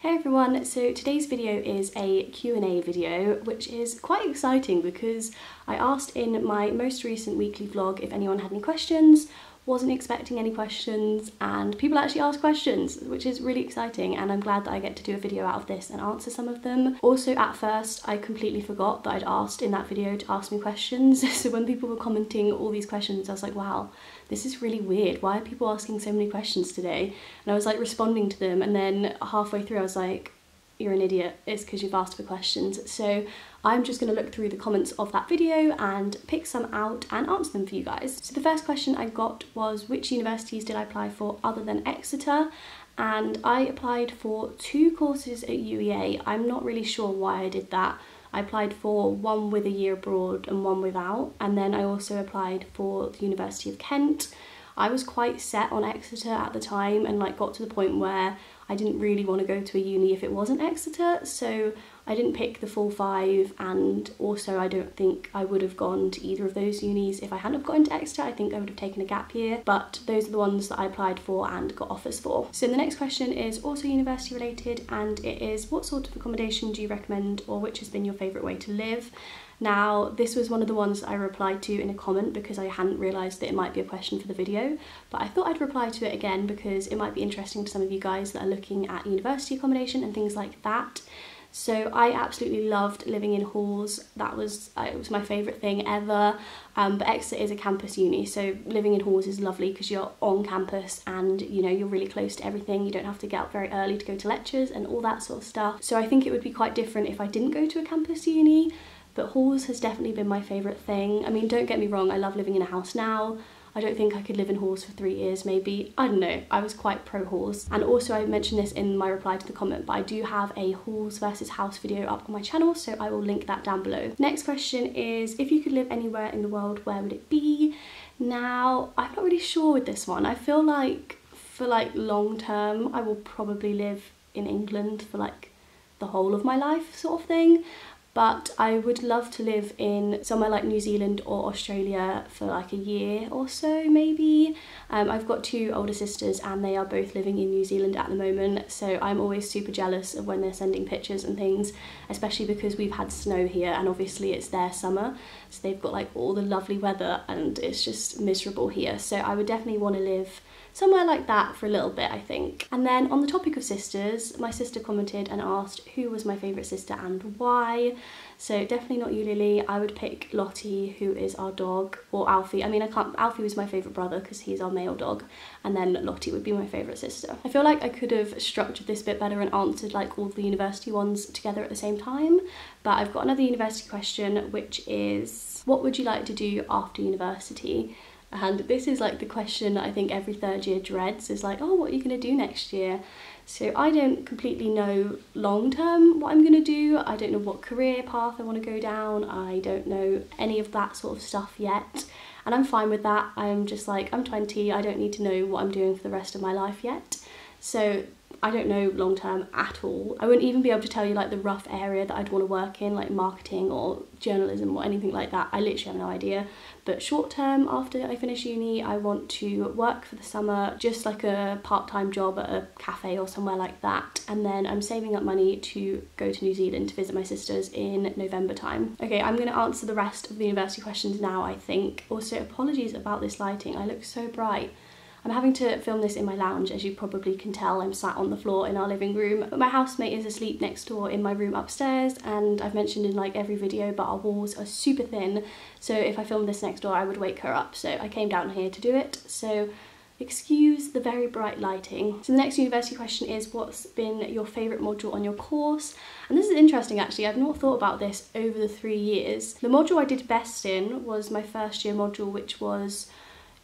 Hey everyone, so today's video is a Q&A video, which is quite exciting because I asked in my most recent weekly vlog if anyone had any questions. Wasn't expecting any questions, and people actually asked questions, which is really exciting, and I'm glad that I get to do a video out of this and answer some of them. Also, at first I completely forgot that I'd asked in that video to ask me questions, so when people were commenting all these questions I was like, wow, this is really weird, why are people asking so many questions today? And I was like responding to them, and then halfway through I was like, you're an idiot, it's because you've asked for questions. So I'm just going to look through the comments of that video and pick some out and answer them for you guys. So the first question I got was, which universities did I apply for other than Exeter? And I applied for 2 courses at UEA. I'm not really sure why I did that. I applied for one with a year abroad and one without, and then I also applied for the University of Kent. I was quite set on Exeter at the time and like got to the point where I didn't really want to go to a uni if it wasn't Exeter, so I didn't pick the full 5, and also I don't think I would have gone to either of those unis if I hadn't have gone to Exeter. I think I would have taken a gap year, but those are the ones that I applied for and got offers for. So the next question is also university related, and it is, what sort of accommodation do you recommend, or which has been your favourite way to live? Now, this was one of the ones that I replied to in a comment because I hadn't realised that it might be a question for the video, but I thought I'd reply to it again because it might be interesting to some of you guys that are looking at university accommodation and things like that. So I absolutely loved living in halls. It was my favourite thing ever, but Exeter is a campus uni, so living in halls is lovely because you're on campus and you know you're really close to everything. You don't have to get up very early to go to lectures and all that sort of stuff. So I think it would be quite different if I didn't go to a campus uni, but halls has definitely been my favourite thing. I mean, don't get me wrong, I love living in a house now. I don't think I could live in halls for 3 years maybe. I don't know, I was quite pro halls. And also I mentioned this in my reply to the comment, but I do have a halls versus house video up on my channel, so I will link that down below. Next question is, if you could live anywhere in the world, where would it be? Now, I'm not really sure with this one. I feel like for like long term, I will probably live in England for like the whole of my life sort of thing. But I would love to live in somewhere like New Zealand or Australia for like a year or so maybe. I've got 2 older sisters and they are both living in New Zealand at the moment, so I'm always super jealous of when they're sending pictures and things, especially because we've had snow here and obviously it's their summer, so they've got like all the lovely weather and it's just miserable here. So I would definitely want to live somewhere like that for a little bit, I think. And then on the topic of sisters, my sister commented and asked who was my favourite sister and why. So definitely not you, Lily. I would pick Lottie, who is our dog, or Alfie. I mean, Alfie was my favourite brother because he's our male dog, and then Lottie would be my favourite sister. I feel like I could have structured this a bit better and answered like all the university ones together at the same time, but I've got another university question, which is, what would you like to do after university? And this is like the question that I think every 3rd year dreads, is like, oh, what are you going to do next year? So I don't completely know long term what I'm going to do. I don't know what career path I want to go down. I don't know any of that sort of stuff yet. And I'm fine with that. I'm just like, I'm 20, I don't need to know what I'm doing for the rest of my life yet. So I don't know long term at all. I wouldn't even be able to tell you like the rough area that I'd want to work in, like marketing or journalism or anything like that. I literally have no idea. But short term, after I finish uni, I want to work for the summer, just like a part-time job at a cafe or somewhere like that. And then I'm saving up money to go to New Zealand to visit my sisters in November time. Okay, I'm going to answer the rest of the university questions now, I think. Also, apologies about this lighting. I look so bright. I'm having to film this in my lounge, as you probably can tell. I'm sat on the floor in our living room, but my housemate is asleep next door in my room upstairs, and I've mentioned in like every video, but our walls are super thin, so if I filmed this next door I would wake her up, so I came down here to do it. So excuse the very bright lighting. So the next university question is, what's been your favourite module on your course? And this is interesting actually, I've not thought about this over the 3 years. The module I did best in was my 1st year module, which was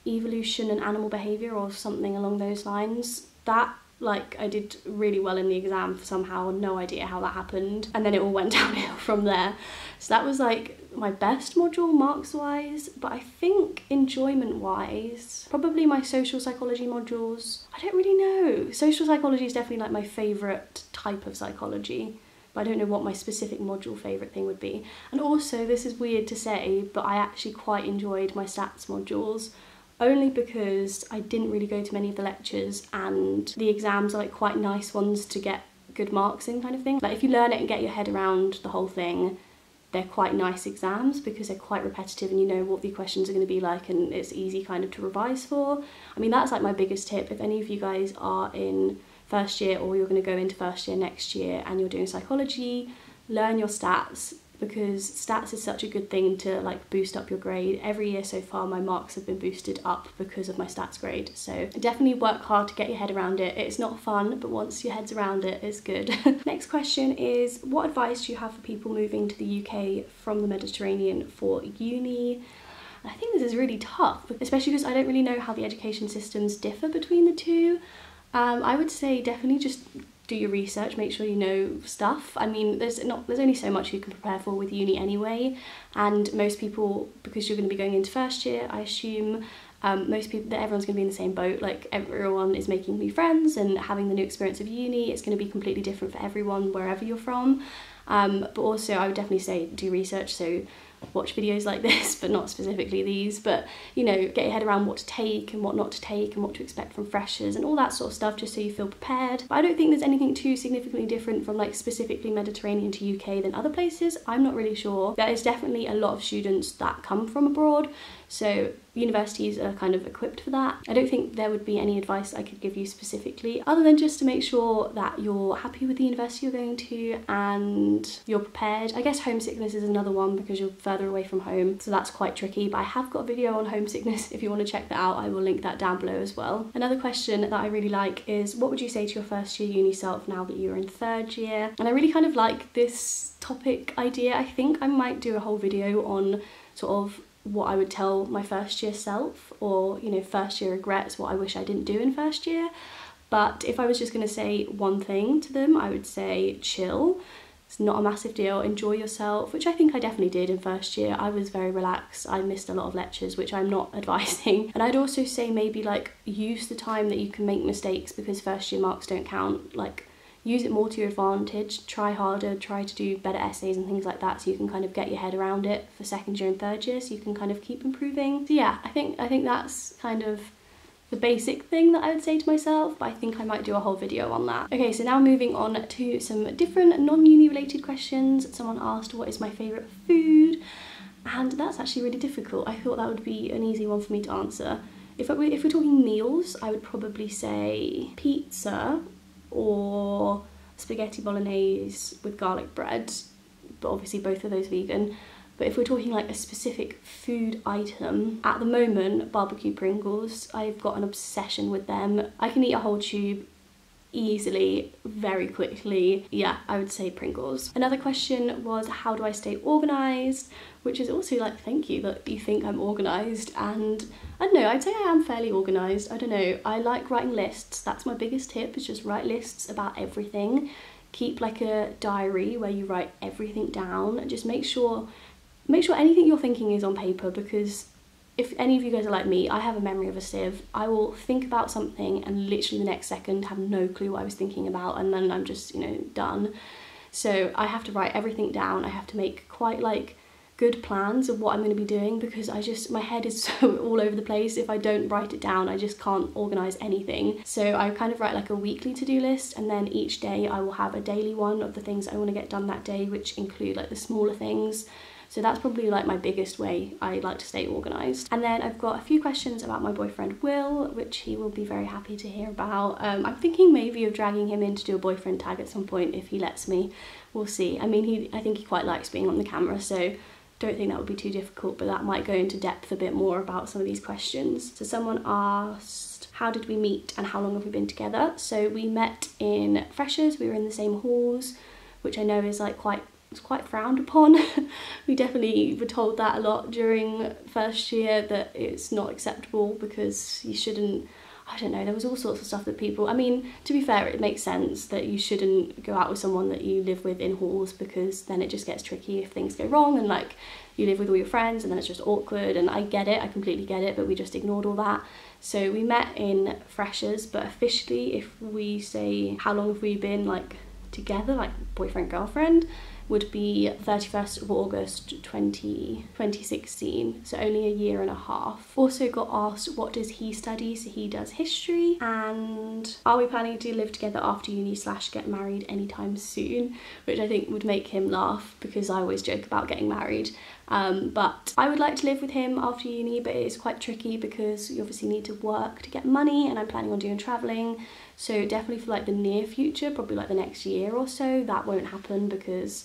evolution and animal behaviour or something along those lines. That, like, I did really well in the exam somehow, no idea how that happened, and then it all went downhill from there. So that was like my best module marks wise, but I think enjoyment wise, probably my social psychology modules. I don't really know. Social psychology is definitely like my favourite type of psychology, but I don't know what my specific module favourite thing would be. And also, this is weird to say, but I actually quite enjoyed my stats modules. only because I didn't really go to many of the lectures and the exams are like quite nice ones to get good marks in kind of thing. Like if you learn it and get your head around the whole thing, they're quite nice exams because they're quite repetitive and you know what the questions are going to be like, and it's easy kind of to revise for. I mean, that's like my biggest tip. If any of you guys are in first year or you're going to go into first year next year and you're doing psychology, learn your stats, because stats is such a good thing to like boost up your grade. Every year so far my marks have been boosted up because of my stats grade, so definitely work hard to get your head around it. It's not fun, but once your head's around it, it's good. Next question is, what advice do you have for people moving to the UK from the Mediterranean for uni? I think this is really tough, especially because I don't really know how the education systems differ between the two. I would say definitely just do your research, make sure you know stuff. I mean, there's only so much you can prepare for with uni anyway, and most people, because you're going to be going into first year, I assume most people, that everyone's going to be in the same boat. Like everyone is making new friends and having the new experience of uni. It's going to be completely different for everyone wherever you're from. But also I would definitely say do research, so watch videos like this, but not specifically these, but you know, get your head around what to take and what not to take and what to expect from freshers and all that sort of stuff, just so you feel prepared. But I don't think there's anything too significantly different from like specifically Mediterranean to UK than other places. I'm not really sure. There is definitely a lot of students that come from abroad, so universities are kind of equipped for that. I don't think there would be any advice I could give you specifically, other than just to make sure that you're happy with the university you're going to and you're prepared. I guess homesickness is another one because you're further away from home, so that's quite tricky, but I have got a video on homesickness. If you want to check that out, I will link that down below as well. Another question that I really like is, what would you say to your first year uni self now that you're in third year? And I really kind of like this topic idea. I think I might do a whole video on sort of what I would tell my first year self, or you know, first year regrets, what I wish I didn't do in first year. But if I was just going to say one thing to them, I would say chill. It's not a massive deal, enjoy yourself, which I think I definitely did in first year. I was very relaxed, I missed a lot of lectures, which I'm not advising. And I'd also say maybe like use the time that you can make mistakes, because first year marks don't count. Like use it more to your advantage, try harder, try to do better essays and things like that, so you can kind of get your head around it for second year and third year, so you can kind of keep improving. So yeah, I think that's kind of the basic thing that I would say to myself, but I think I might do a whole video on that. Okay, so now moving on to some different non-uni related questions. Someone asked, what is my favourite food? And that's actually really difficult. I thought that would be an easy one for me to answer. If we're talking meals, I would probably say pizza or spaghetti bolognese with garlic bread, but obviously both of those vegan. But if we're talking like a specific food item, at the moment, barbecue Pringles. I've got an obsession with them. I can eat a whole tube easily, very quickly. Yeah, I would say Pringles. Another question was, how do I stay organised? Which is also like, thank you that you think I'm organised, and I don't know, I'd say I am fairly organised. I don't know, I like writing lists. That's my biggest tip, is just write lists about everything. Keep like a diary where you write everything down, and just make sure anything you're thinking is on paper, because if any of you guys are like me, I have a memory of a sieve. I will think about something and literally the next second have no clue what I was thinking about, and then I'm just, you know, done. So I have to write everything down. I have to make quite like good plans of what I'm going to be doing, because my head is so all over the place. If I don't write it down, I just can't organise anything. So I kind of write like a weekly to-do list, and then each day I will have a daily one of the things I want to get done that day, which include like the smaller things. So that's probably like my biggest way I like to stay organised. And then I've got a few questions about my boyfriend Will, which he will be very happy to hear about. I'm thinking maybe of dragging him in to do a boyfriend tag at some point if he lets me. We'll see. I mean, I think he quite likes being on the camera, so don't think that would be too difficult, but that might go into depth a bit more about some of these questions. So someone asked, how did we meet and how long have we been together? So we met in freshers, we were in the same halls, which I know is like it's quite frowned upon. We definitely were told that a lot during first year, that it's not acceptable because you shouldn't, I don't know, there was all sorts of stuff that people, I mean, to be fair, it makes sense that you shouldn't go out with someone that you live with in halls, because then it just gets tricky if things go wrong and like you live with all your friends and then it's just awkward. And I get it, I completely get it, but we just ignored all that. So we met in freshers, but officially, if we say how long have we been like together, like boyfriend girlfriend, would be 31st of August 2016, so only a year and a half. Also got asked what does he study, so he does history, and are we planning to live together after uni / get married anytime soon, which I think would make him laugh because I always joke about getting married. But I would like to live with him after uni, but it is quite tricky because you obviously need to work to get money, and I'm planning on doing travelling. So definitely for like the near future, probably like the next year or so, that won't happen because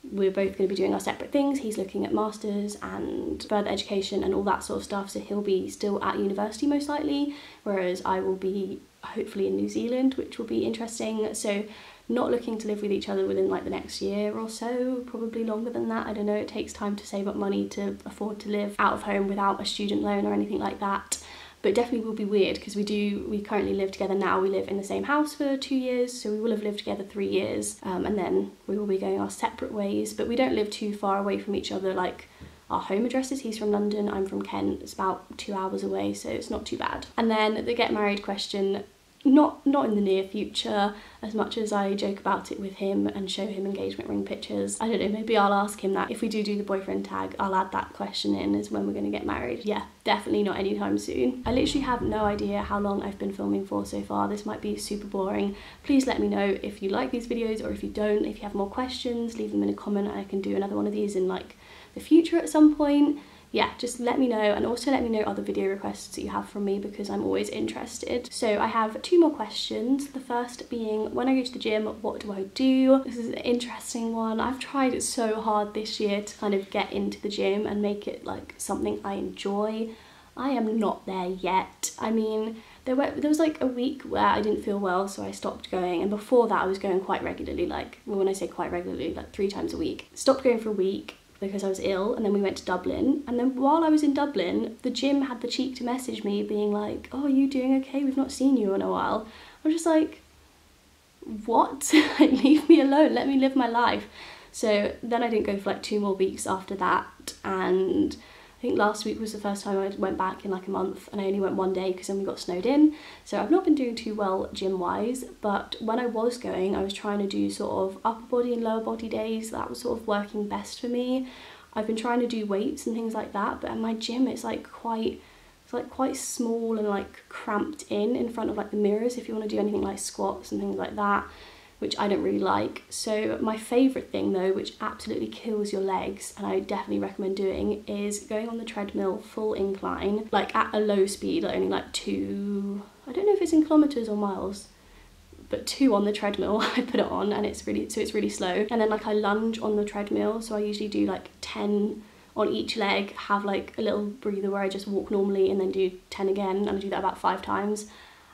we're both going to be doing our separate things. He's looking at masters and further education and all that sort of stuff, so he'll be still at university most likely, whereas I will be hopefully in New Zealand, which will be interesting. So not looking to live with each other within like the next year or so, probably longer than that. I don't know, it takes time to save up money to afford to live out of home without a student loan or anything like that. But definitely will be weird because we currently live together now. We live in the same house for 2 years, so we will have lived together 3 years, and then we will be going our separate ways. But we don't live too far away from each other, like our home addresses. He's from London, I'm from Kent. It's about 2 hours away, so it's not too bad. And then the get married question, not in the near future, as much as I joke about it with him and show him engagement ring pictures. I don't know, maybe I'll ask him that. If we do the boyfriend tag, I'll add that question in as when we're going to get married. Yeah, definitely not anytime soon. I literally have no idea how long I've been filming for so far. This might be super boring. Please let me know if you like these videos, or if you don't. If you have more questions, leave them in a comment and I can do another one of these in like the future at some point. Yeah, just let me know, and also let me know other video requests that you have from me because I'm always interested. So I have 2 more questions. The first being, when I go to the gym, what do I do? This is an interesting one. I've tried so hard this year to kind of get into the gym and make it like something I enjoy. I am not there yet. I mean, there was like a week where I didn't feel well, so I stopped going, and before that I was going quite regularly, like, well, when I say quite regularly, like 3 times a week. Stopped going for a week because I was ill, and then we went to Dublin, and then while I was in Dublin, the gym had the cheek to message me being like, oh, are you doing okay? We've not seen you in a while. I was just like, what? Like, leave me alone, let me live my life. So then I didn't go for like 2 more weeks after that, and I think last week was the first time I went back in like a month, and I only went 1 day because then we got snowed in. So I've not been doing too well gym wise, but when I was going, I was trying to do sort of upper body and lower body days. That was sort of working best for me. I've been trying to do weights and things like that, but at my gym it's like quite small and like cramped in front of like the mirrors if you want to do anything like squats and things like that, which I don't really like. So my favourite thing though, which absolutely kills your legs and I definitely recommend doing, is going on the treadmill full incline, like at a low speed, like only like 2, I don't know if it's in kilometres or miles, but 2 on the treadmill. I put it on and it's really slow. And then like I lunge on the treadmill, so I usually do like 10 on each leg, have like a little breather where I just walk normally and then do 10 again, and I do that about 5 times.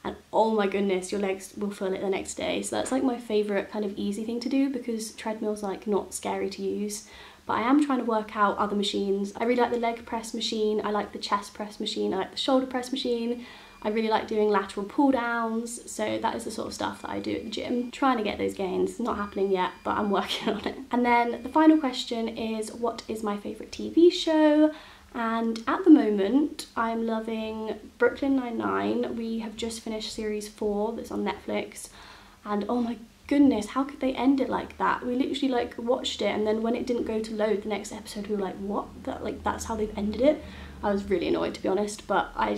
And oh my goodness, your legs will feel it the next day. So that's like my favourite kind of easy thing to do because treadmill's like not scary to use. But I am trying to work out other machines. I really like the leg press machine, I like the chest press machine, I like the shoulder press machine. I really like doing lateral pull downs, so that is the sort of stuff that I do at the gym. Trying to get those gains, not happening yet, but I'm working on it. And then the final question is, what is my favourite TV show? And at the moment, I'm loving Brooklyn Nine-Nine. We have just finished series 4 that's on Netflix, and oh my goodness, how could they end it like that? We literally like watched it, and then when it didn't go to load the next episode, we were like, what? That's how they've ended it? I was really annoyed, to be honest, but I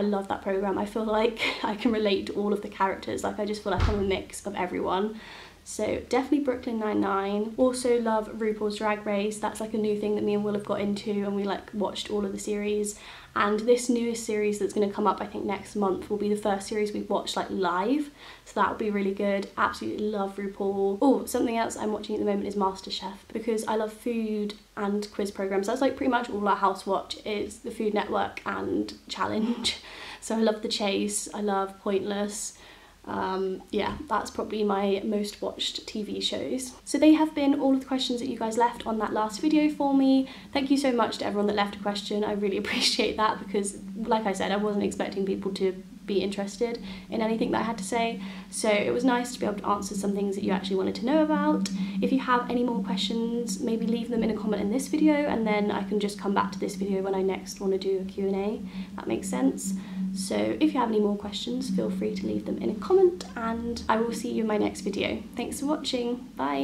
love that programme. I feel like I can relate to all of the characters. Like, I just feel like I'm a mix of everyone. So definitely Brooklyn Nine-Nine. Also love RuPaul's Drag Race. That's like a new thing that me and Will have got into, and we like watched all of the series. And this newest series that's going to come up, I think next month, will be the first series we've watched like live. So that will be really good. Absolutely love RuPaul. Oh, something else I'm watching at the moment is MasterChef, because I love food and quiz programs. That's like pretty much all our house watch is the Food Network and Challenge. So I love The Chase, I love Pointless. Yeah, that's probably my most watched TV shows. So they have been all of the questions that you guys left on that last video for me. Thank you so much to everyone that left a question. I really appreciate that because, like I said, I wasn't expecting people to be interested in anything that I had to say. So it was nice to be able to answer some things that you actually wanted to know about. If you have any more questions, maybe leave them in a comment in this video, and then I can just come back to this video when I next want to do a Q&A. That makes sense. So if you have any more questions, feel free to leave them in a comment, and I will see you in my next video. Thanks for watching. Bye.